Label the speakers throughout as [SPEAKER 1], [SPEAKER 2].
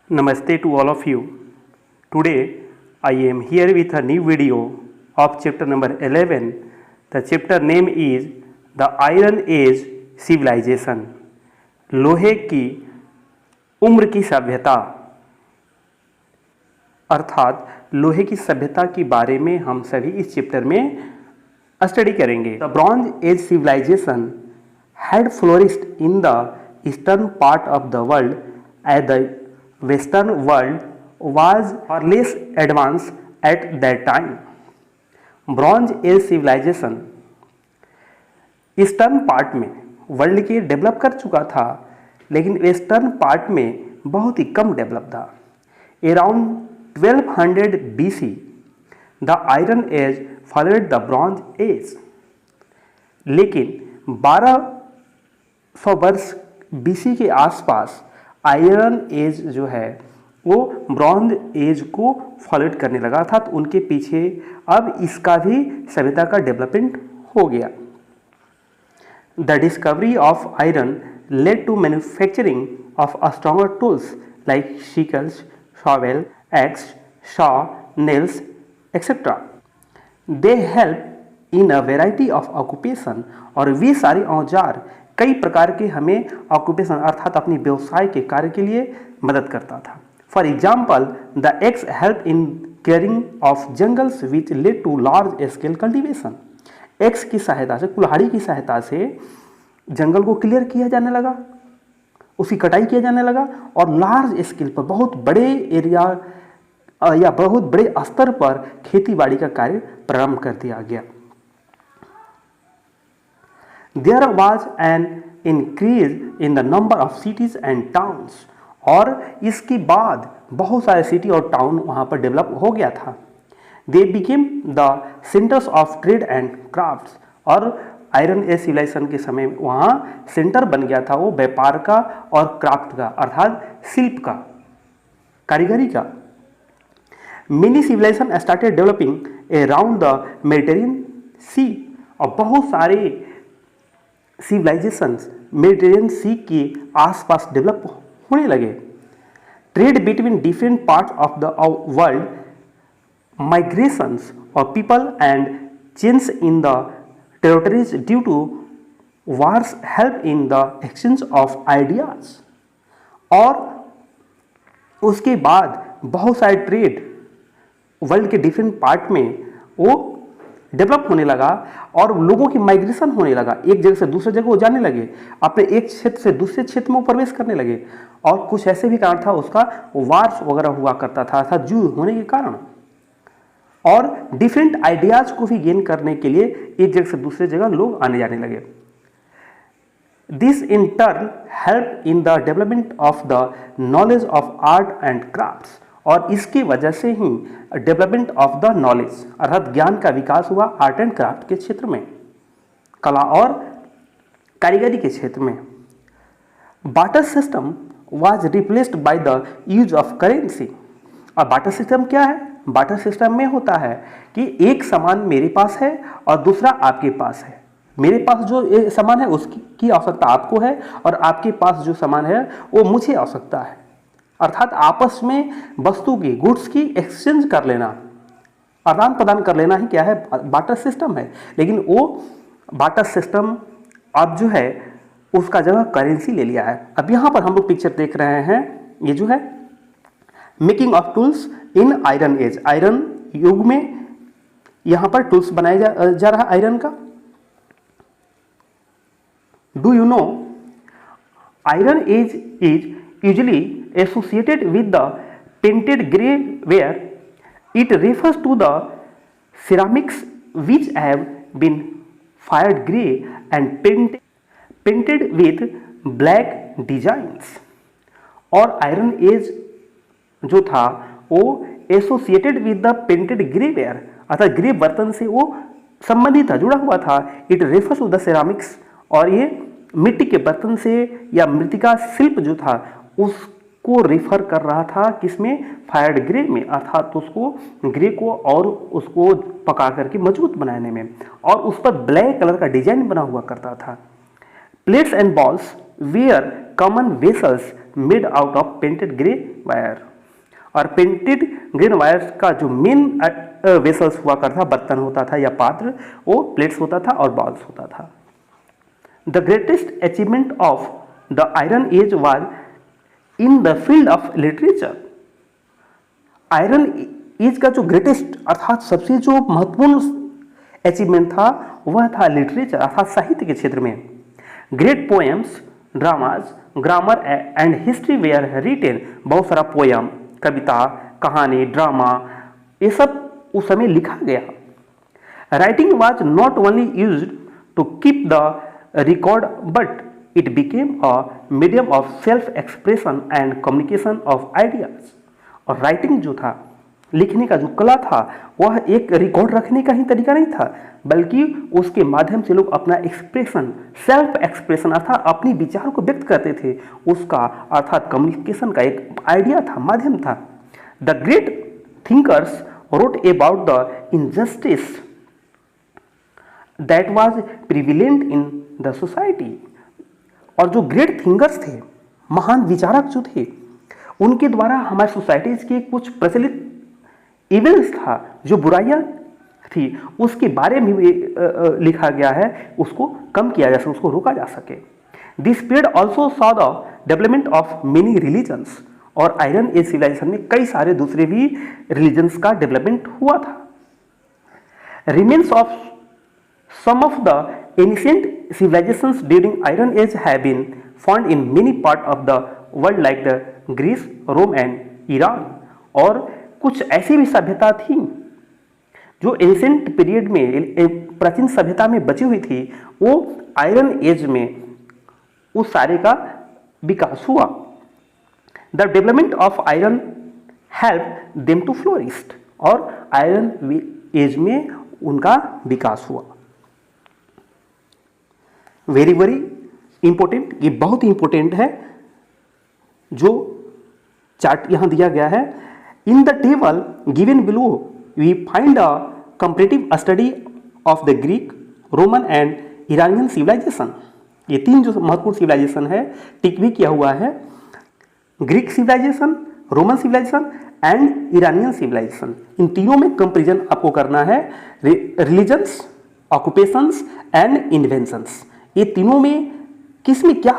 [SPEAKER 1] Namaste to all of you. Today I am here with a new video of chapter number 11. The chapter name is The Iron Age Civilization. लोहे की उम्र की सभ्यता, अर्थात लोहे की सभ्यता के बारे में हम सभी इस चैप्टर में स्टडी करेंगे. The bronze age civilisation had flourished in the eastern part of the world as the western world was far less advanced at that time. Bronze age civilisation eastern part में world के develop कर चुका था, लेकिन western part में बहुत ही कम डेवलप था. Around 1200 BC the iron age followed the bronze age. लेकिन 1200 वर्ष BC के आसपास आयरन एज जो है वो ब्रॉन्ज एज को फॉलोड करने लगा था. तो उनके पीछे अब इसका भी सभ्यता का डेवलपमेंट हो गया. The discovery of iron led to manufacturing of stronger tools like sickles, shovel, axe, saw, nails etcetera. They help in a variety of occupation. और वे सारे औजार कई प्रकार के हमें ऑक्यूपेशन अर्थात अपनी व्यवसाय के कार्य के लिए मदद करता था. For example the axe help in caring of jungles which led to large scale cultivation. Axe की सहायता से, कुल्हाड़ी की सहायता से जंगल को क्लियर किया जाने लगा, उसकी कटाई किया जाने लगा और लार्ज स्केल पर बहुत बड़े एरिया या बहुत बड़े स्तर पर खेती बाड़ी का कार्य प्रारंभ कर दिया गया. There was an increase in the number of cities and towns. और इसके बाद बहुत सारे सिटी और टाउन वहाँ पर डेवलप हो गया था. They became the centers of trade and crafts. और आयरन एज सिविलाइजेशन के समय वहाँ सेंटर बन गया था वो व्यापार का और क्राफ्ट का अर्थात शिल्प का, कारीगरी का. Many civilization started developing around the Mediterranean Sea. और बहुत सारे सिविलाइजेशंस मेडिटेरियन सी के आसपास डेवलप होने लगे. Trade between different parts of the world, migrations of people and change in the territories due to wars help in the exchange of ideas. और उसके बाद बहुत सारे ट्रेड वर्ल्ड के डिफरेंट पार्ट में वो डेवलप होने लगा और लोगों की माइग्रेशन होने लगा. एक जगह से दूसरे जगह वो जाने लगे, अपने एक क्षेत्र से दूसरे क्षेत्र में वो प्रवेश करने लगे. और कुछ ऐसे भी कारण था उसका वार्स वगैरह हुआ करता था अर्थात युद्ध होने के कारण. और डिफरेंट आइडियाज को भी गेन करने के लिए एक जगह से दूसरे जगह लोग आने जाने लगे. This in turn help in the development of the knowledge of art and crafts. और इसकी वजह से ही डेवलपमेंट ऑफ द नॉलेज अर्थात ज्ञान का विकास हुआ आर्ट एंड क्राफ्ट के क्षेत्र में, कला और कारीगरी के क्षेत्र में. Barter system was replaced by the use of currency. और बार्टर सिस्टम क्या है? बार्टर सिस्टम में होता है कि एक सामान मेरे पास है और दूसरा आपके पास है. मेरे पास जो सामान है उसकी आवश्यकता आपको है और आपके पास जो सामान है वो मुझे आवश्यकता है. अर्थात आपस में वस्तु की, गुड्स की एक्सचेंज कर लेना, आदान प्रदान कर लेना ही क्या है? बार्टर सिस्टम है. लेकिन वो बार्टर सिस्टम अब जो है उसका जगह करेंसी ले लिया है. अब यहाँ पर हम लोग पिक्चर देख रहे हैं, ये जो है making of tools in iron age. Iron युग में यहाँ पर टूल्स बनाया जा रहा है आयरन का. Do you know iron age is usually associated with the painted grey ware. It refers to the ceramics which have been fired grey and painted with black designs. और आयरन एज जो था वो associated with the painted grey ware अर्थात grey बर्तन से वो संबंधित था, जुड़ा हुआ था. It refers to the ceramics. और ये मिट्टी के बर्तन से या मृतिका शिल्प जो था उसको रेफर कर रहा था किसमें? फायर्ड ग्रे में, अर्थात उसको ग्रे को और उसको पका करके मजबूत बनाने में. और उस पर ब्लैक कलर का डिजाइन बना हुआ करता था. Plates and bowls were common vessels made out of painted grey ware. और पेंटेड ग्रेन वायर का जो मेन वेसल्स हुआ करता, बर्तन होता था या पात्र, वो प्लेट्स होता था और बॉल्स होता था। The greatest achievement of the iron age was in the field of literature. Iron age का जो ग्रेटेस्ट अर्थात सबसे जो महत्वपूर्ण अचीवमेंट था वह था लिटरेचर अर्थात साहित्य के क्षेत्र में। Great poems, dramas, grammar and history were written. बहुत सारा पोएम, कविता, कहानी, ड्रामा, ये सब उस समय लिखा गया। Writing was not only used to keep the record but it became a medium of self expression and communication of ideas. और राइटिंग जो था, लिखने का जो कला था, वह एक रिकॉर्ड रखने का ही तरीका नहीं था, बल्कि उसके माध्यम से लोग अपना एक्सप्रेशन, सेल्फ एक्सप्रेशन अर्थात अपनी विचारों को व्यक्त करते थे, उसका अर्थात कम्युनिकेशन का एक आइडिया था, माध्यम था। The great thinkers wrote about the injustice that was prevalent in the society. और जो ग्रेट थिंकर्स थे, महान विचारक जो थे, उनके द्वारा हमारी सोसाइटीज के कुछ प्रचलित इविल्स था, जो बुराइयां थी, उसके बारे में भी लिखा गया है, उसको कम किया जा सके, उसको रोका जा सके। This period also saw the development of many religions. और आयरन एज सिविलाइजेशन में कई सारे दूसरे भी रिलीजन्स का डेवलपमेंट हुआ था। Remains of some of the ancient civilisations during iron age have been found in many part of the world like the Greece, Rome and Iran. और कुछ ऐसी भी सभ्यता थी जो एंशिएंट पीरियड में, प्राचीन सभ्यता में बची हुई थी, वो आयरन एज में उस सारे का विकास हुआ। The development of iron help them to flourish. और आयरन एज में उनका विकास हुआ। वेरी वेरी इंपॉर्टेंट, ये बहुत ही इंपॉर्टेंट है जो चार्ट यहां दिया गया है। In the table given below we find a comparative study of the Greek, Roman and Iranian civilisation. ये तीन जो महत्वपूर्ण सिविलाइजेशन है टिक भी किया हुआ है, Greek civilisation, Roman civilisation and Iranian civilisation. इन तीनों में कंपेरिजन आपको करना है। रिलीजन्स, ऑक्यूपेशंस एंड इन्वेंशंस, ये तीनों में किसमें क्या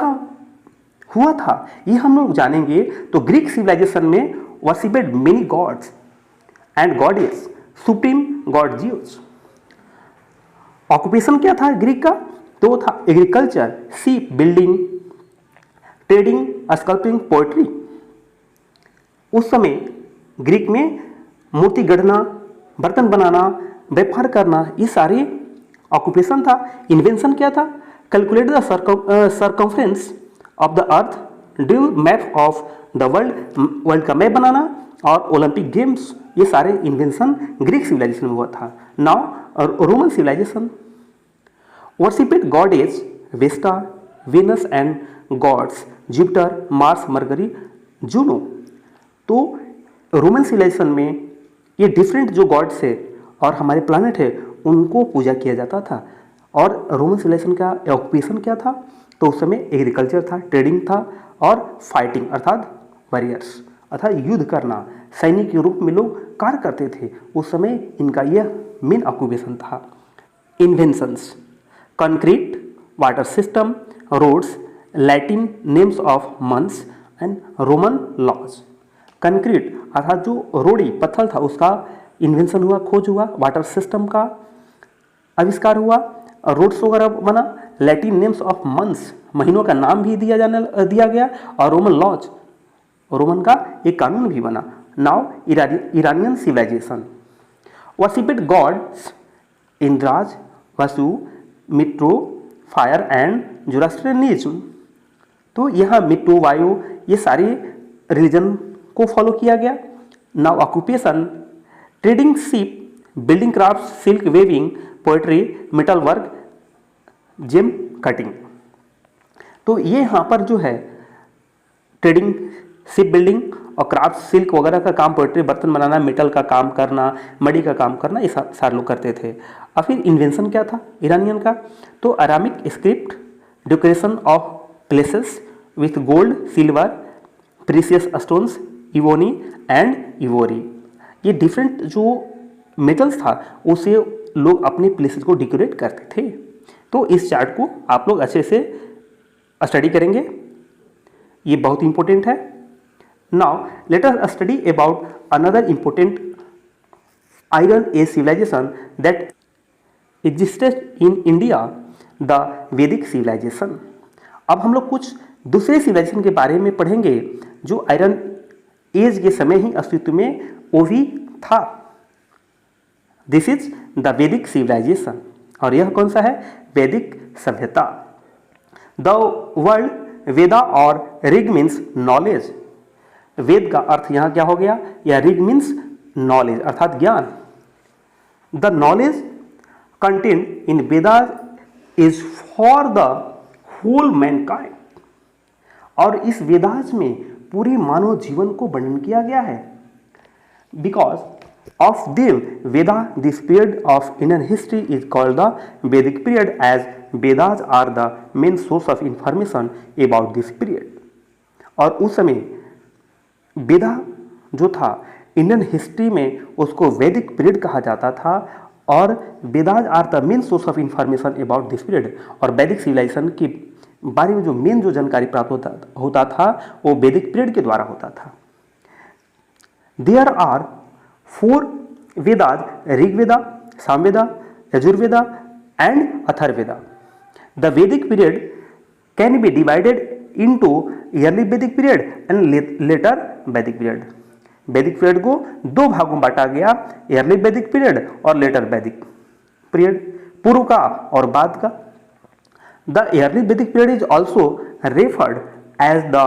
[SPEAKER 1] हुआ था ये हम लोग जानेंगे। तो ग्रीक सिविलाइजेशन में worshipped many gods and goddess, supreme god Zeus. Occupation क्या था ग्रीक का? तो था agriculture, ship building, trading, sculpting, poetry. उस समय ग्रीक में मूर्ति गढ़ना, बर्तन बनाना, व्यापार करना, ये सारे ऑक्यूपेशन था। इन्वेंशन क्या था? Calculate the circumference of the earth, due map of the world का मैप बनाना, और ओलंपिक गेम्स, ये सारे इन्वेंशन ग्रीक सिविलाइजेशन में हुआ था। Now Roman civilisation worshipped goddess Vesta, Venus and gods Jupiter, Mars, Mercury, Juno. तो रोमन सिविलाइजेशन में ये डिफरेंट जो गॉड्स है और हमारे प्लानट है उनको पूजा किया जाता था। और रोमन सिविलाइजेशन का ऑक्यूपेशन क्या था? तो उस समय एग्रीकल्चर था, ट्रेडिंग था और फाइटिंग अर्थात वॉरियर्स अर्थात युद्ध करना, सैनिक के रूप में लोग कार्य करते थे। उस समय इनका यह मेन ऑक्यूपेशन था। Inventions concrete, water system, roads, Latin names of months and Roman laws. Concrete अर्थात जो रोड़ी पत्थर था उसका इन्वेंशन हुआ, खोज हुआ, वाटर सिस्टम का आविष्कार हुआ, रोड्स वगैरह बना, लैटिन नेम्स ऑफ मंथ्स महीनों का नाम भी दिया गया, और रोमन लॉज रोमन का एक कानून भी बना। Now Iranian civilisation worshipped gods Indras, Vasu, Mitra, fire and Zoroastrianism. तो यहाँ मिट्रो, वायु, ये सारे रिलीजन को फॉलो किया गया। Now occupation trading, ship building, craft, silk weaving, poetry, metal work, gem cutting. तो ये यहाँ पर जो है ट्रेडिंग, शिप बिल्डिंग और क्राफ्ट, सिल्क वगैरह का काम, पोएट्री, बर्तन बनाना, मेटल का काम करना, मड़ी का काम करना, ये सारे लोग करते थे। और फिर इन्वेंशन क्या था ईरानियन का? तो Aramaic script, decoration of places with gold, silver, precious stones, ebony and ivory. ये डिफरेंट जो मेटल्स था उसे लोग अपने प्लेसेस को डेकोरेट करते थे। तो इस चार्ट को आप लोग अच्छे से स्टडी करेंगे, ये बहुत इंपॉर्टेंट है। Now let us study about another important iron age civilisation that existed in India, the Vedic civilisation. अब हम लोग कुछ दूसरे सिविलाइजेशन के बारे में पढ़ेंगे जो आयरन एज के समय ही अस्तित्व में वो भी था। This is the Vedic civilisation, और यह कौन सा है? वैदिक सभ्यता। द वर्ड वेदा और ऋग मीन्स नॉलेज। वेद का अर्थ यहाँ क्या हो गया? या ऋग मीन्स नॉलेज अर्थात ज्ञान। The knowledge content in Vedas is for the whole mankind. और इस वेदास में पूरे मानव जीवन को वर्णन किया गया है। Because of the Veda this period of Indian history is called the Vedic period, as Vedas are the main source of information about this period. और उस समय वेदा जो था इंडियन हिस्ट्री में उसको वैदिक पीरियड कहा जाता था, और Vedas are the main source of information about this period. और वैदिक सिविलाइजेशन के बारे में जो मेन जो जानकारी प्राप्त होता था वो वैदिक पीरियड के द्वारा होता था। There are 4 Vedas, Rigveda, Samaveda, Yajurveda and Atharvaveda. The Vedic period can be divided into early Vedic period and later वैदिक पीरियड। वैदिक पीरियड को 2 भागों में बांटा गया, ईयरली वैदिक पीरियड और लेटर वैदिक पीरियड, पूर्व का और बाद का। The early Vedic period is also referred as the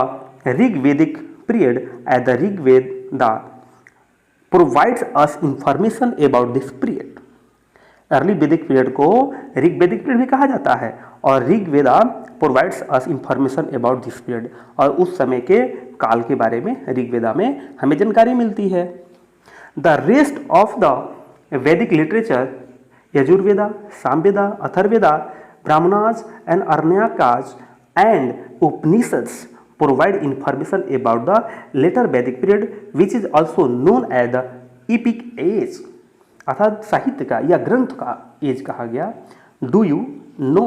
[SPEAKER 1] Rig Vedic period, as the Rig Veda provides us information about this period. Early Vedic period को ऋग वैदिक पीरियड भी कहा जाता है, और Rig Veda provides us information about this period, और उस समय के काल के बारे में ऋग वेदा में हमें जानकारी मिलती है। द रेस्ट ऑफ द वैदिक literature, Yajurveda, Samaveda, Atharvaveda, Brahmanas and Arnyakas and Upanishads provide information about the later Vedic period, which is also known as the epic age, अर्थात साहित्य का या ग्रंथ का एज कहा गया। Do you no?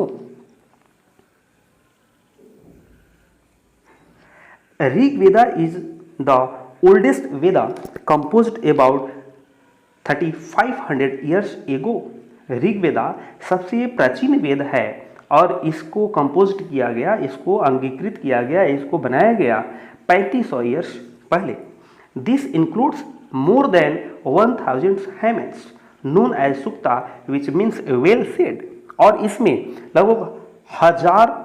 [SPEAKER 1] Rig Veda is the oldest Veda composed about 3500 years ago। Rigveda सबसे प्राचीन वेद है और इसको कंपोज्ड किया गया, इसको अंगीकृत किया गया, इसको बनाया गया 3500 ईयर्स पहले। This includes more than 1000 hymns known as sukta which means well said. और इसमें लगभग 1000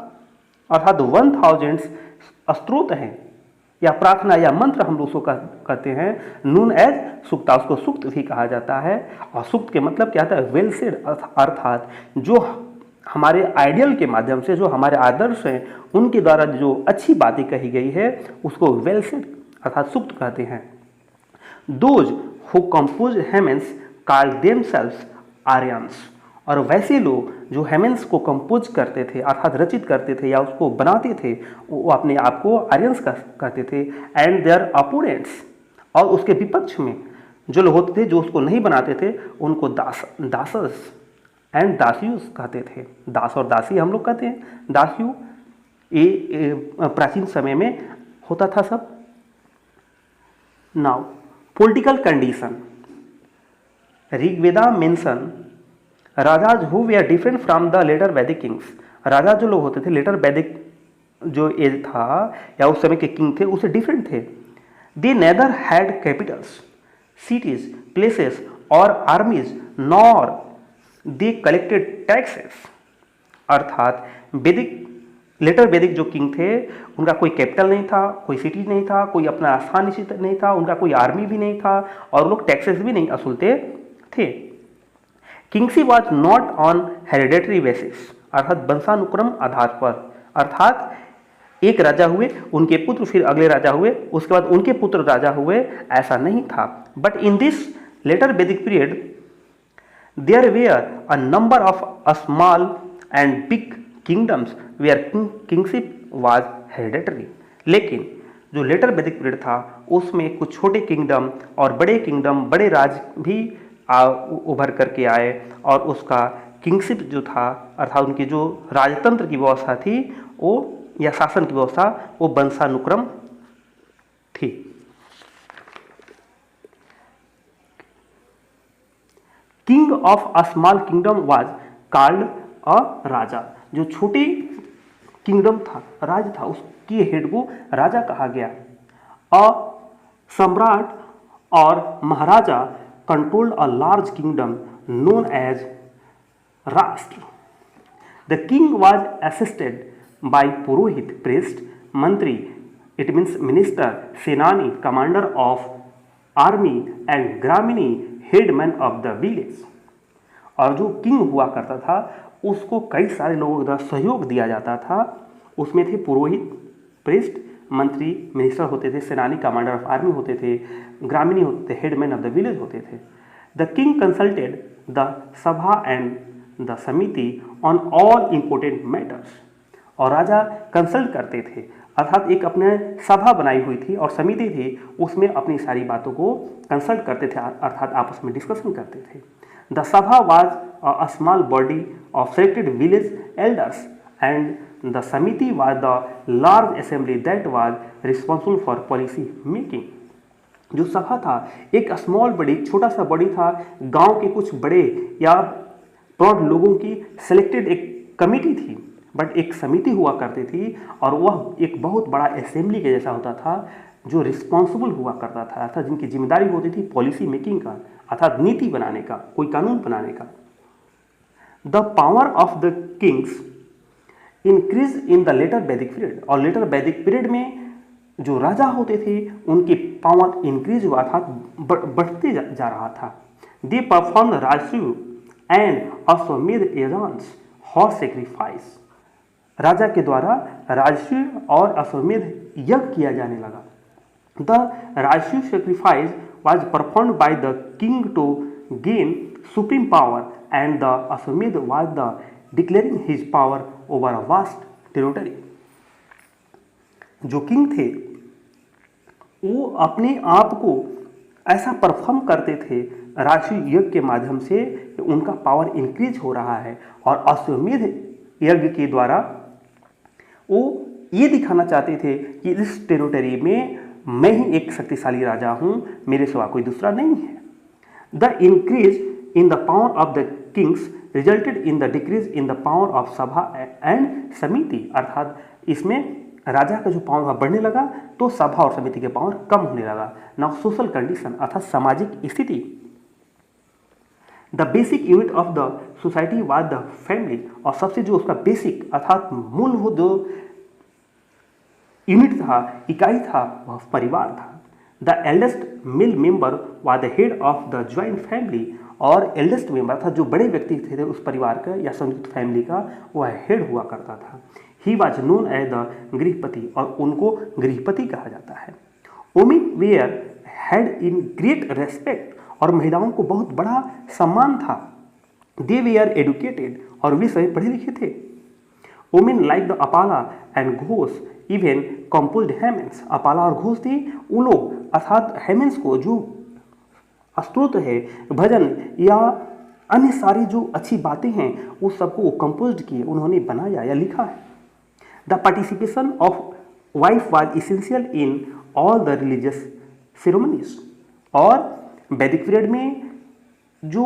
[SPEAKER 1] अर्थात 1000 स्त्रोत हैं या प्रार्थना या मंत्र हम लोग उसको कहते हैं, नून एज सुक्ता, उसको सुक्त भी कहा जाता है। और सुक्त के मतलब क्या होता है? वेल सेड, अर्थात जो हमारे आइडियल के माध्यम से, जो हमारे आदर्श हैं उनके द्वारा जो अच्छी बातें कही गई है उसको वेल सेड अर्थात सुक्त कहते हैं। Those who compose hymns called themselves Aryans. और वैसे लोग जो हेमेंस को कंपोज करते थे अर्थात रचित करते थे या उसको बनाते थे, वो अपने आप को आर्यंस कहते थे। एंड देयर अपोनेंट्स, और उसके विपक्ष में जो लोग होते थे जो उसको नहीं बनाते थे उनको दासस एंड दासियुस कहते थे। दास और दासी हम लोग कहते हैं, दासियु ये प्राचीन समय में होता था सब। Now political condition, Rigveda mention rajas who we are different from the later Vedic kings. राजा जो लोग होते थे लेटर वैदिक जो एज था या उस समय के किंग थे उससे डिफरेंट थे। They neither had capitals, cities, places और armies, nor they collected taxes. अर्थात वैदिक लेटर वैदिक जो किंग थे उनका कोई कैपिटल नहीं था, कोई सिटी नहीं था, कोई अपना स्थान निश्चित नहीं था, उनका कोई आर्मी भी नहीं था और लोग टैक्सेस भी नहीं वसूलते थे। Kingship was not on hereditary basis, अर्थात वंशानुक्रम आधार पर। अर्थात एक राजा हुए, उनके पुत्र फिर अगले राजा हुए, उसके बाद उनके पुत्र राजा हुए, ऐसा नहीं था। बट इन दिस लेटर वैदिक period there were a number of small and big kingdoms where kingship was hereditary. लेकिन जो लेटर वैदिक पीरियड था उसमें कुछ छोटे किंगडम और बड़े किंगडम, बड़े राज भी उभर करके आए और उसका किंगशिप जो था अर्थात उनकी जो राजतंत्र की व्यवस्था थी वो या शासन की व्यवस्था वो वंशानुक्रम थी। King of a small kingdom was called a raja. जो छोटी किंगडम था, राज था, उसकी हेड को राजा कहा गया। अ सम्राट और maharaja controlled a large kingdom known as rashtra. The king was assisted by purohit, priest, mantri, it means minister, senani, commander of army and gramani, headman of the village. और जो किंग हुआ करता था उसको कई सारे लोगों द्वारा सहयोग दिया जाता था। उसमें थे पुरोहित, प्रीस्ट, मंत्री, मिनिस्टर होते थे, सेनानी, कमांडर ऑफ आर्मी होते थे, ग्रामीणी होते थे, हेडमैन ऑफ द विलेज होते थे। द किंग कंसल्टेड द सभा एंड द समिति ऑन ऑल इंपोर्टेंट मैटर्स। और राजा कंसल्ट करते थे, अर्थात एक अपने सभा बनाई हुई थी और समिति थी, उसमें अपनी सारी बातों को कंसल्ट करते थे, अर्थात आपस में डिस्कशन करते थे। The sabha was a small body of selected village elders and the samiti was the large assembly that was responsible for policy making. जो सभा था एक स्मॉल बॉडी, छोटा सा बॉडी था, गांव के कुछ बड़े या प्रौढ़ लोगों की सिलेक्टेड एक कमिटी थी, बट एक समिति हुआ करती थी और वह एक बहुत बड़ा असेंबली के जैसा होता था जो रिस्पॉन्सिबल हुआ करता था, अर्थात जिनकी जिम्मेदारी होती थी पॉलिसी मेकिंग का, अर्थात नीति बनाने का, कोई कानून बनाने का। The power of the kings increase in the later वैदिक पीरियड। और लेटर वैदिक पीरियड में जो राजा होते थे उनकी पावर इंक्रीज हुआ था, बढ़ते जा रहा था। दे परफॉर्म राजसूय एंड अश्वमेध यज्ञ, हॉर्स सैक्रिफाइस। राजा के द्वारा राजसूय और अश्वमेध यज्ञ किया जाने लगा। The Rajasuya sacrifice was performed by the king to gain supreme power and the Ashvamedha was the declaring his power over a vast territory. जो किंग थे वो अपने आप को ऐसा परफॉर्म करते थे राजसूय यज्ञ के माध्यम से कि उनका पावर इंक्रीज हो रहा है, और अश्वमेध यज्ञ के द्वारा वो ये दिखाना चाहते थे कि इस टेरिटरी में मैं ही एक शक्तिशाली राजा हूं, मेरे सिवा कोई दूसरा नहीं है। The increase in the power of the Kings resulted in the decrease in the power of सभा एंड समिति। अर्थात इसमें राजा का जो पावर बढ़ने लगा तो सभा और समिति के पावर कम होने लगा। नाउ सोशल कंडीशन अर्थात सामाजिक स्थिति। The basic unit of the society was the family. और सबसे जो उसका बेसिक अर्थात मूलभूत जो यूनिट था, इकाई था, वह परिवार था। The eldest male member was the head of the joint family. और एल्डेस्ट मेंबर था जो बड़े व्यक्ति थे उस परिवार का या संयुक्त फैमिली का, वह हेड हुआ करता था। He was known as the grihapati, और उनको गृहपति कहा जाता है। Women were had in great respect, और महिलाओं को बहुत बड़ा सम्मान था। दे वेयर एडुकेटेड, और वे सभी पढ़े लिखे थे। Women like the Apala and Ghosha even composed hymns. Apala और घोष थे वो लोग, अर्थात हेमेंस को जो स्तोत्र है, भजन या अन्य सारी जो अच्छी बातें हैं उस सबको कंपोज किए, उन्होंने बनाया या लिखा है। The participation of wife was essential in all the religious ceremonies. और वैदिक पीरियड में जो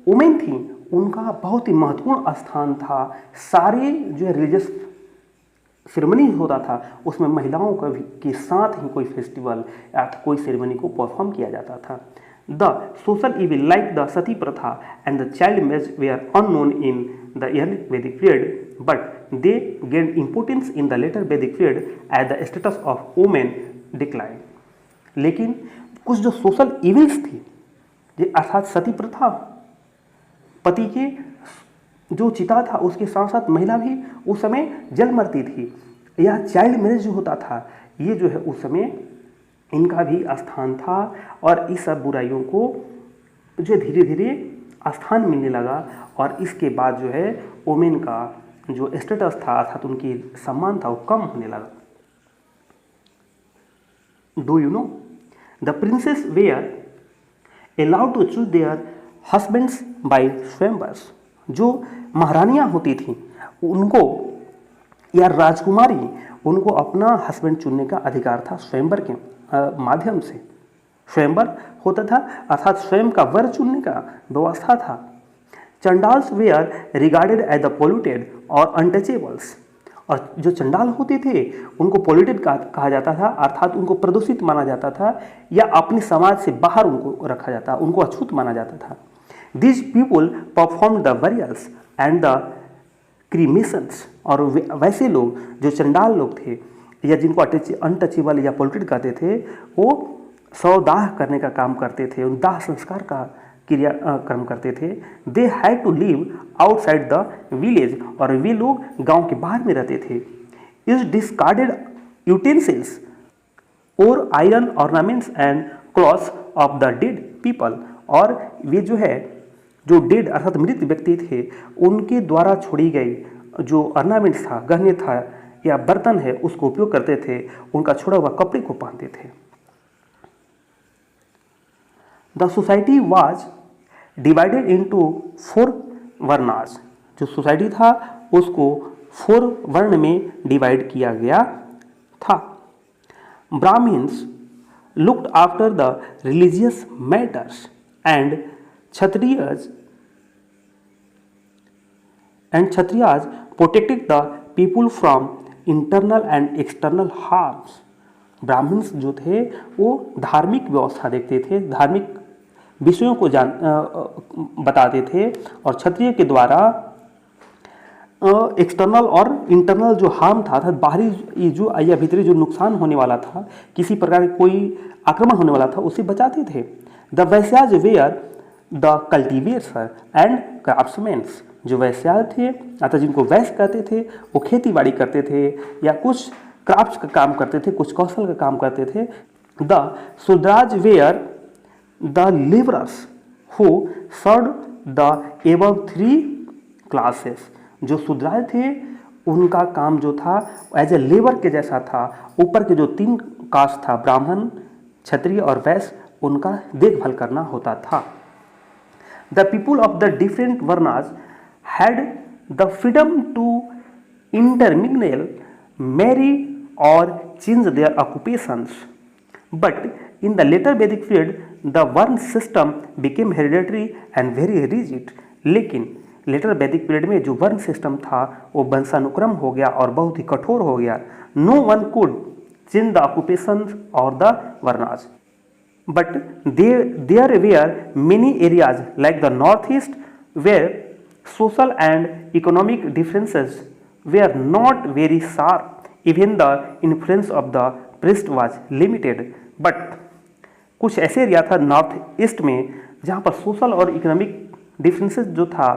[SPEAKER 1] वुमेन थी उनका बहुत ही महत्वपूर्ण स्थान था। सारे जो रिलीजियस सेरेमनी होता था उसमें महिलाओं का भी के साथ ही कोई फेस्टिवल या कोई सेरेमनी को परफॉर्म किया जाता था। The social evil like the sati pratha and the child marriage were unknown in the early Vedic period, but they gain importance in the later वैदिक period as the status of women decline. लेकिन कुछ जो social evils थी, अर्थात सती प्रथा, पति के जो चिता था उसके साथ साथ महिला भी उस समय जल मरती थी, या चाइल्ड मैरिज जो होता था, ये जो है उस समय इनका भी स्थान था। और इस सब बुराइयों को जो धीरे धीरे स्थान मिलने लगा, और इसके बाद जो है वुमेन का जो स्टेटस था अर्थात उनकी सम्मान था वो कम होने लगा। Do you know the princesses were allowed to choose their husbands by swayamvars. जो महारानियां होती थीं उनको, या राजकुमारी, उनको अपना हस्बैंड चुनने का अधिकार था स्वयंवर के माध्यम से। स्वयंवर होता था अर्थात स्वयं का वर चुनने का व्यवस्था था। Chandals were regarded as the polluted और अनटचेबल्स। और जो चंडाल होते थे उनको पोल्यूटेड कहा जाता था, अर्थात उनको प्रदूषित माना जाता था या अपने समाज से बाहर उनको रखा जाता, उनको अछूत माना जाता था। This people perform the burials and the cremations. और वैसे लोग जो चंडाल लोग थे या जिनको अनटचेबल या पोल्यूटेड कहते थे, वो शवदाह करने का काम करते थे, उन दाह संस्कार का क्रियाक्रम करते थे। They had to live outside the village. और वे लोग गांव के बाहर में रहते थे। इज डिस्कार्डेड यूटेंसिल्स और iron ornaments and clothes of the dead people. और वे जो है, जो डेड अर्थात मृत व्यक्ति थे, उनके द्वारा छोड़ी गई जो ऑर्नामेंट्स था, गहने था या बर्तन है, उसको उपयोग करते थे, उनका छोड़ा हुआ कपड़े को पहनते थे। The society was divided into 4 varnas. जो सोसाइटी था उसको 4 वर्ण में डिवाइड किया गया था। Brahmans looked after the religious matters and Kshatriyas protected the people from internal and external harms. Brahmans जो थे वो धार्मिक व्यवस्था देखते थे, धार्मिक विषयों को बताते थे, और क्षत्रिय के द्वारा एक्सटर्नल और इंटरनल जो हार्म था, अर्थात बाहरी जो या भीतरी जो नुकसान होने वाला था, किसी प्रकार का कोई आक्रमण होने वाला था, उसे बचाते थे। The Vaishyas were the cultivators and craftsmans. जो वैश्या थे अर्थात जिनको वैश्य कहते थे, वो खेती बाड़ी करते थे या कुछ क्राफ्ट्स का काम करते थे, कुछ कौशल का काम करते थे। The Shudras were the labourers who serve the above 3 classes. जो शूद्राज थे उनका काम जो था एज ए लेबर के जैसा था। ऊपर के जो 3 कास्ट था, ब्राह्मण, क्षत्रिय और वैश्य, उनका देखभाल करना होता था। The people of the different varnas had the freedom to intermingle, marry और change their occupations. But in the later Vedic period, the Varna system became hereditary and very rigid. लेकिन लेटर वैदिक पीरियड में जो वर्ण सिस्टम था वो वंशानुक्रम हो गया और बहुत ही कठोर हो गया। No one could change the occupation और the varnas, but there were many areas like the north east where social and economic differences were not very sharp, even the influence of the priest was limited. But कुछ ऐसे area था north east में जहाँ पर social और economic differences जो था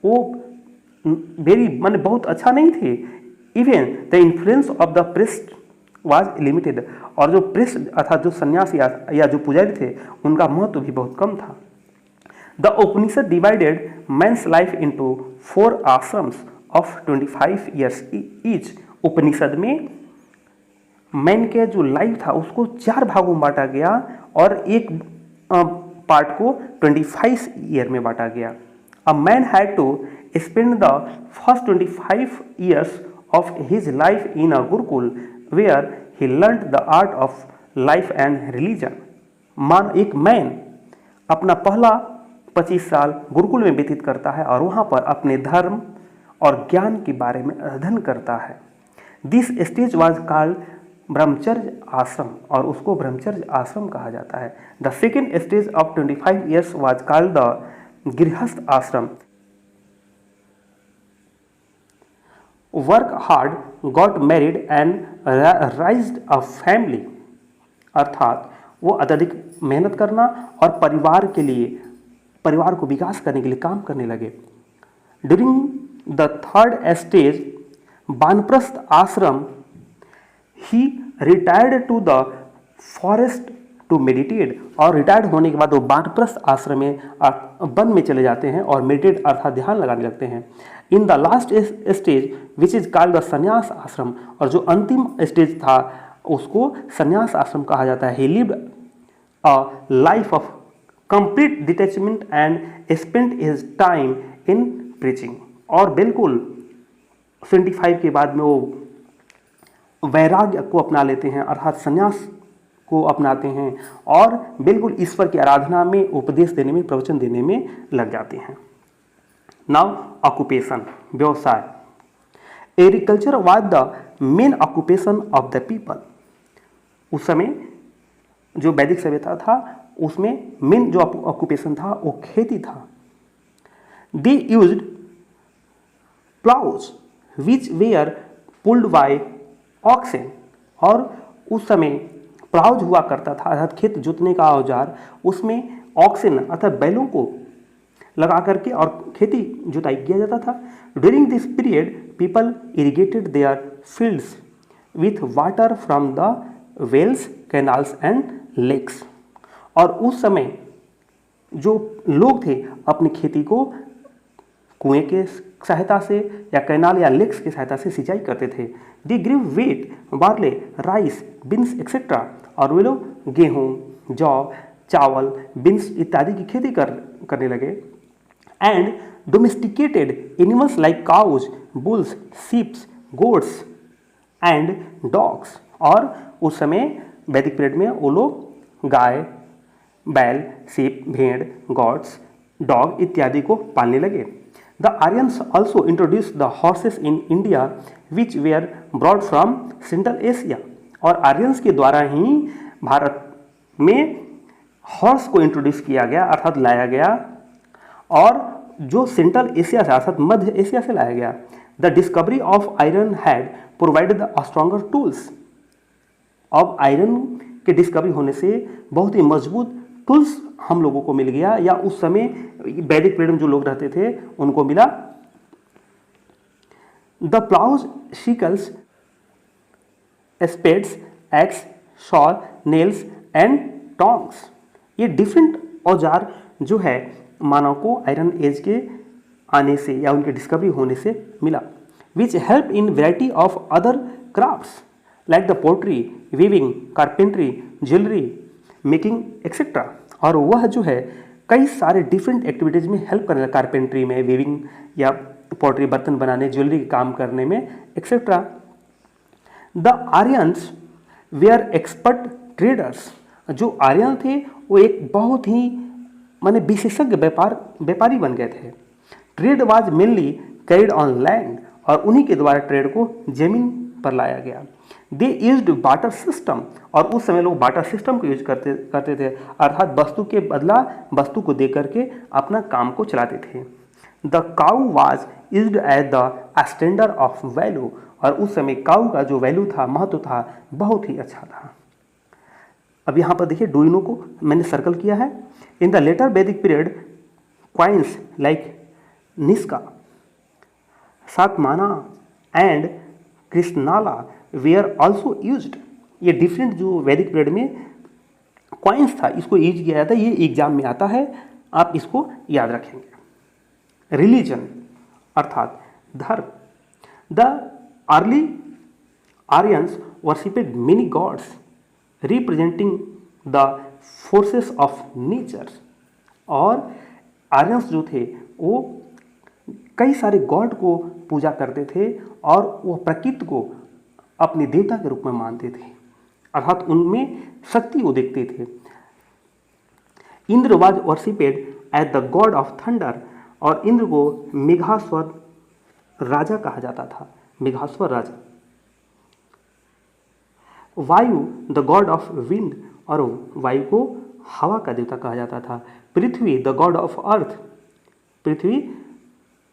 [SPEAKER 1] वो वेरी माने बहुत अच्छा नहीं थे। Even the influence of the priest was limited, और जो प्रीस्ट अर्थात जो सन्यासी या जो पुजारी थे उनका महत्व भी बहुत कम था। The Upanishads divided man's life into 4 ashrams of 25 years each. Upanishad में मैन के जो लाइफ था उसको 4 भागों में बांटा गया और एक पार्ट को 25 ईयर में बांटा गया। A man had to spend the first 25 years of his life in a gurukul where he learned the art of life and religion. एक मैन अपना पहला 25 साल गुरुकुल में व्यतीत करता है और वहाँ पर अपने धर्म और ज्ञान के बारे में अध्ययन करता है। दिस स्टेज वाज कॉल्ड ब्रह्मचर्य आश्रम, और उसको ब्रह्मचर्य आश्रम कहा जाता है। The second stage of 25 years was called the गृहस्थ आश्रम। Work hard, got married and राइज्ड a family, अर्थात वो अत्यधिक मेहनत करना और परिवार को विकास करने के लिए काम करने लगे। During the third stage Vanaprastha Ashram he retired to the forest to meditate, और रिटायर्ड होने के बाद वो वानप्रस्थ आश्रम में वन में चले जाते हैं और मेडिटेट अर्थात ध्यान लगाने लगते हैं। In the last stage which is called the संन्यास आश्रम, और जो अंतिम स्टेज था उसको संन्यास आश्रम कहा जाता है। ही lived a life of complete detachment and spent his time in preaching. और बिल्कुल 25 के बाद में वो वैराग्य को अपना लेते हैं, अर्थात संन्यास को अपनाते हैं और बिल्कुल ईश्वर की आराधना में, उपदेश देने में, प्रवचन देने में लग जाते हैं। नाउ ऑक्यूपेशन, व्यवसाय। Agriculture was the main occupation of the people. उस समय जो वैदिक सभ्यता था उसमें मेन जो ऑक्यूपेशन था वो खेती था। They used ploughs which were pulled by oxen. और उस समय प्लाउज हुआ करता था, अर्थात खेत जोतने का औजार, उसमें ऑक्सेन अर्थात बैलों को लगा करके और खेती जुताई किया जाता था। During this period people irrigated their fields with water from the wells, canals and lakes. और उस समय जो लोग थे अपनी खेती को कुएं के सहायता से या कैनाल या लेक्स की सहायता से सिंचाई करते थे। They grew wheat, barley, rice, beans etcetera. और वे लोग गेहूँ, जौ, चावल, बीन्स इत्यादि की खेती करने लगे। And domesticated animals like cows, bulls, sheeps, goats and dogs. और उस समय वैदिक पीरियड में वो लोग गाय, बैल, शीप, भेड़, गॉड्स, डॉग इत्यादि को पालने लगे। The Aryans also introduce the horses in India which were brought from central Asia. और आर्यंस के द्वारा ही भारत में हॉर्स को इंट्रोड्यूस किया गया, अर्थात लाया गया, और जो सेंट्रल एशिया से अर्थात मध्य एशिया से लाया गया। The discovery of iron had provided the stronger tools. अब आयरन के डिस्कवरी होने से बहुत ही मजबूत टूल्स हम लोगों को मिल गया, या उस समय वैदिक पीरियड में जो लोग रहते थे उनको मिला। The ploughs, sickles, spades, axes, shovels, nails and tongs, ये डिफरेंट औजार जो है मानव को आयरन एज के आने से या उनके डिस्कवरी होने से मिला। Which help in variety of other crafts like the pottery, weaving, carpentry, jewellery making etcetera. और वह जो है कई सारे डिफरेंट एक्टिविटीज़ में हेल्प करने लगा, कारपेंट्री में, वीविंग या पोट्री बर्तन बनाने, ज्वेलरी काम करने में etcetera. The Aryans were expert traders. जो आर्यन थे वो एक बहुत ही माने विशेषज्ञ व्यापारी बन गए थे। Trade was mainly carried on land. और उन्हीं के द्वारा ट्रेड को जमीन पर लाया गया। They used barter system. और उस समय लोग बाटर सिस्टम को यूज करते थे, अर्थात वस्तु के बदला वस्तु को दे करके अपना काम को चलाते थे। The cow was used as the standard of value. और उस समय काउ का जो वैल्यू था, महत्व था, बहुत ही अच्छा था। अब यहाँ पर देखिए डुइनो को मैंने सर्कल किया है। इन द लेटर वैदिक period coins like nishka, satamana and krishnala were also used. ये डिफरेंट जो वैदिक पीरियड में क्वाइंस था इसको यूज किया जाता है। ये एग्जाम में आता है, आप इसको याद रखेंगे। रिलीजन अर्थात धर्म। The early Aryans worshipped many gods representing the forces of nature. और आर्यंस जो थे वो कई सारे गॉड को पूजा करते थे और वो प्रकृति को अपने देवता के रूप में मानते थे, अर्थात उनमें शक्ति को देखते थे। Indra was worshipped as the god of thunder. और इंद्र को मेघास्वर राजा कहा जाता था, मेघास्वर राजा। वायु द गॉड ऑफ विंड। और वायु को हवा का देवता कहा जाता था। पृथ्वी द गॉड ऑफ अर्थ। पृथ्वी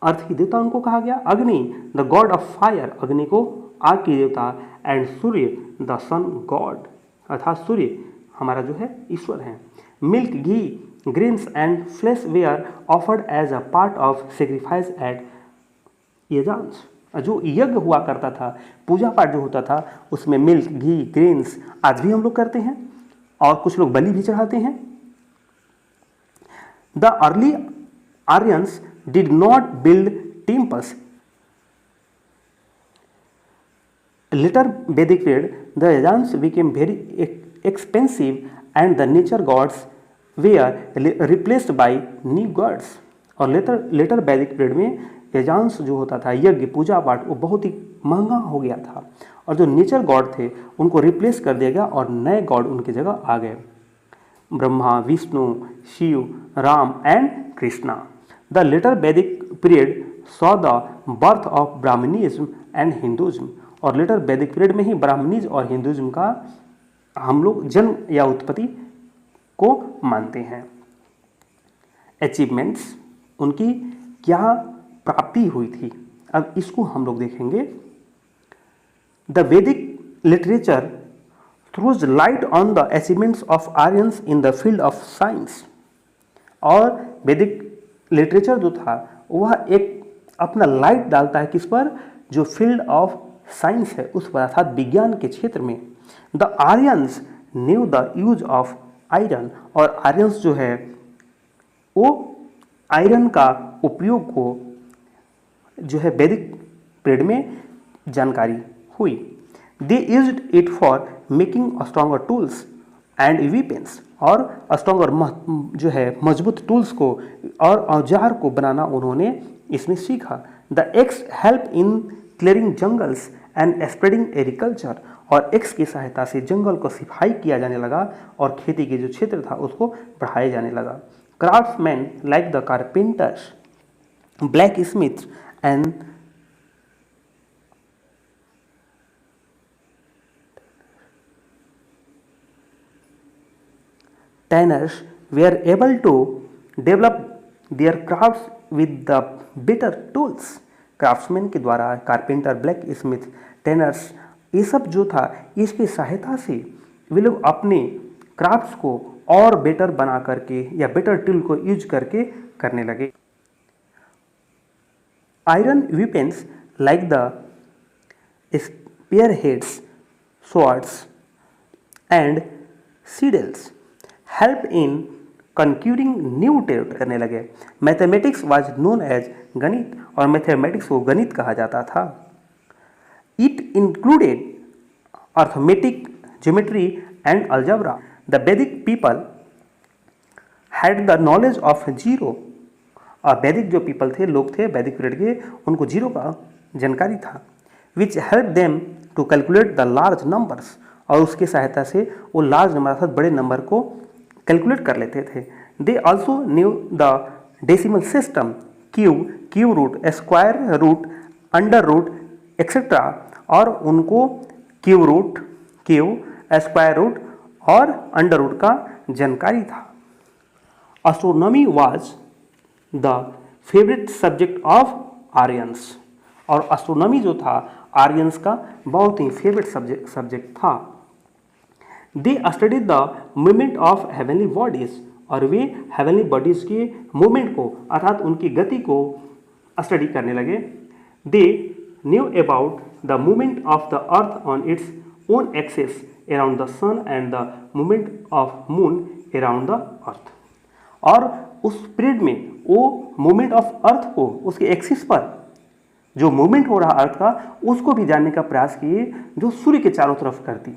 [SPEAKER 1] अर्थ की देवता उनको कहा गया। अग्नि द गॉड ऑफ फायर। अग्नि को आग की देवता। And Surya the sun god, अर्थात सूर्य हमारा जो है ईश्वर है। Milk, ghee, grains and flesh were offered as a part of sacrifice at yajnas. जो यज्ञ हुआ करता था, पूजा पाठ जो होता था, उसमें मिल्क, घी, ग्रेन्स आज भी हम लोग करते हैं और कुछ लोग बलि भी चढ़ाते हैं। The early Aryans did not build temples later Vedic period, the yajnas became very expensive and the nature gods were replaced by new gods. और लेटर वैदिक पीरियड में यजांश जो होता था, यज्ञ पूजा पाठ, वो बहुत ही महंगा हो गया था और जो नेचर गॉड थे उनको रिप्लेस कर दिया गया और नए गॉड उनकी जगह आ गए, Brahma, Vishnu, Shiva, Ram and Krishna. The later वैदिक period saw the birth of Brahmanism and Hinduism. और लेटर वैदिक पीरियड में ही ब्राह्मणिज्म और हिंदुज्म का हम लोग जन्म या उत्पत्ति को मानते हैं. अचीवमेंट्स, उनकी क्या प्राप्ति हुई थी, अब इसको हम लोग देखेंगे. द वैदिक literature throws light on the achievements of Aryans in the field of science. और वैदिक लिटरेचर जो था वह एक अपना लाइट डालता है किस पर, जो फील्ड ऑफ साइंस है उस पर, अर्थात विज्ञान के क्षेत्र में. The Aryans new the use of iron. और आर्यंस जो है वो आयरन का उपयोग को जो है वैदिक पीरियड में जानकारी हुई. They used it for making stronger tools and weapons. और स्ट्रॉन्गर जो है मजबूत टूल्स को और औजार को बनाना उन्होंने इसमें सीखा. The axe help in clearing jungles and spreading agriculture. और एक्स की सहायता से जंगल को सफाई किया जाने लगा और खेती के जो क्षेत्र था उसको बढ़ाया जाने लगा. Craftsman like the carpenters, black Smiths and tanners were able to develop their crafts with the better tools. Craftsman के द्वारा कारपेंटर, ब्लैक स्मिथ, टैनर्स, ये सब जो था इसकी सहायता से वे लोग अपने क्राफ्ट्स को और बेटर बना करके या बेटर टूल को यूज करके करने लगे. Iron weapons like the spear heads, swords and sickles help in conquering new territory करने लगे. मैथमेटिक्स वाज नोन एज गणित. और मैथमेटिक्स को गणित कहा जाता था. It included arithmetic, geometry and algebra. The Vedic people had the knowledge of zero. और वैदिक जो पीपल थे, लोग थे वैदिक पीरियड के, उनको जीरो का जानकारी था. Which help them to calculate the large numbers. और उसकी सहायता से वो लार्ज नंबर अर्थात बड़े नंबर को कैलकुलेट कर लेते थे. They also knew the decimal system, cube, cube root, square root, under root etcetera. और उनको cube root, cube, square root और अंडर रूट का जानकारी था. Astronomy was the favourite subject of Aryans. और एस्ट्रोनॉमी जो था आर्यंस का बहुत ही फेवरेट सब्जेक्ट था. They studied the movement of heavenly bodies. और वे हेवनली बॉडीज के मूवमेंट को अर्थात उनकी गति को स्टडी करने लगे. दे knew about the movement of the earth on its own axis around the sun and the movement of moon around the earth. और उस पीरियड में वो मूवमेंट ऑफ अर्थ को उसके एक्सिस पर जो मूवमेंट हो रहा अर्थ का उसको भी जानने का प्रयास किए जो सूर्य के चारों तरफ करती.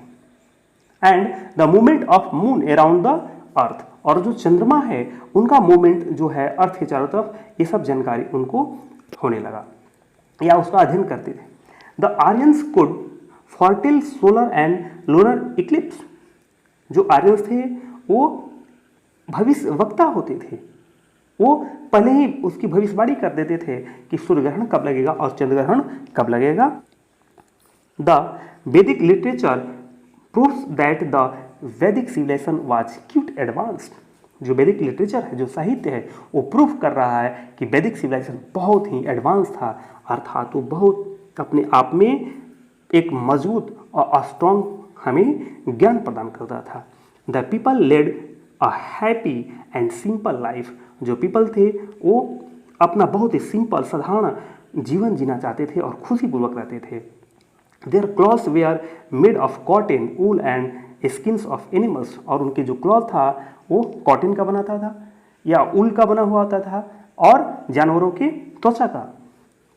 [SPEAKER 1] And the movement of moon around the earth. और जो चंद्रमा है उनका मूवमेंट जो है अर्थ के चारों तरफ, ये सब जानकारी उनको होने लगा या उसका अध्ययन करते थे. The Aryans could foretell solar and lunar eclipse. जो आर्यंस थे वो भविष्य वक्ता होते थे. वो पहले ही उसकी भविष्यवाणी कर देते थे कि सूर्य ग्रहण कब लगेगा और चंद्र ग्रहण कब लगेगा. द वैदिक literature proves that the Vedic civilisation was cute advanced. जो वैदिक लिटरेचर है, जो साहित्य है, वो प्रूफ कर रहा है कि वैदिक सिविलाइजेशन बहुत ही एडवांस था, अर्थात वो बहुत अपने आप में एक मजबूत और स्ट्रॉन्ग हमें ज्ञान प्रदान करता था. The people led a happy and simple life. जो पीपल थे वो अपना बहुत ही सिंपल साधारण जीवन जीना चाहते थे और खुशीपूर्वक रहते थे. Their clothes were made of cotton, wool and skins of animals. और उनके जो क्लॉथ था वो कॉटन का बनाता था या ऊल का बना हुआ होता था और जानवरों के त्वचा का,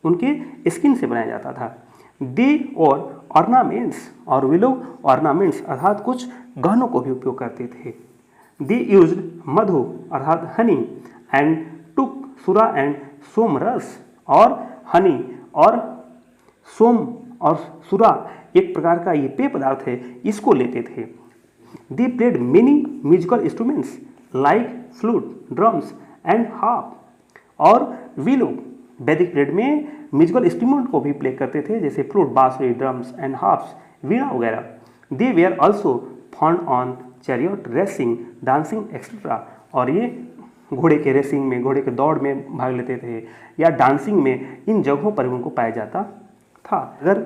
[SPEAKER 1] उनके स्किन से बनाया जाता था. दे और ऑर्नामेंट्स, और वे लोग ऑर्नामेंट्स अर्थात कुछ गहनों को भी उपयोग करते थे। दे यूज्ड मधु अर्थात हनी एंड टुक सुरा एंड सोम रस, और हनी और सोम और सुरा एक प्रकार का ये पेय पदार्थ है, इसको लेते थे। They played many musical instruments like flute, drums and harp, और वे लोग वैदिक पीरियड में म्यूजिकल इंस्ट्रूमेंट को भी प्ले करते थे, जैसे फ्लूट, बांसुरी, ड्रम्स एंड हार्प्स, वीणा वगैरह। They were also fond on chariot racing, dancing etcetera, और ये घोड़े के रेसिंग में, घोड़े के दौड़ में भाग लेते थे या डांसिंग में, इन जगहों पर उनको पाया जाता था। अगर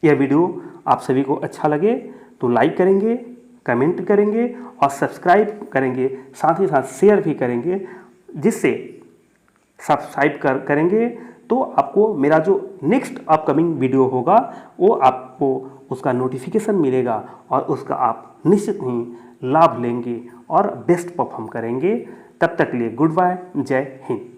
[SPEAKER 1] यह वीडियो आप सभी को अच्छा लगे तो लाइक करेंगे, कमेंट करेंगे और सब्सक्राइब करेंगे, साथ ही साथ शेयर भी करेंगे, जिससे सब्सक्राइब करेंगे तो आपको मेरा जो नेक्स्ट अपकमिंग वीडियो होगा वो आपको उसका नोटिफिकेशन मिलेगा और उसका आप निश्चित ही लाभ लेंगे और बेस्ट परफॉर्म करेंगे। तब तक के लिए गुड बाय, जय हिंद।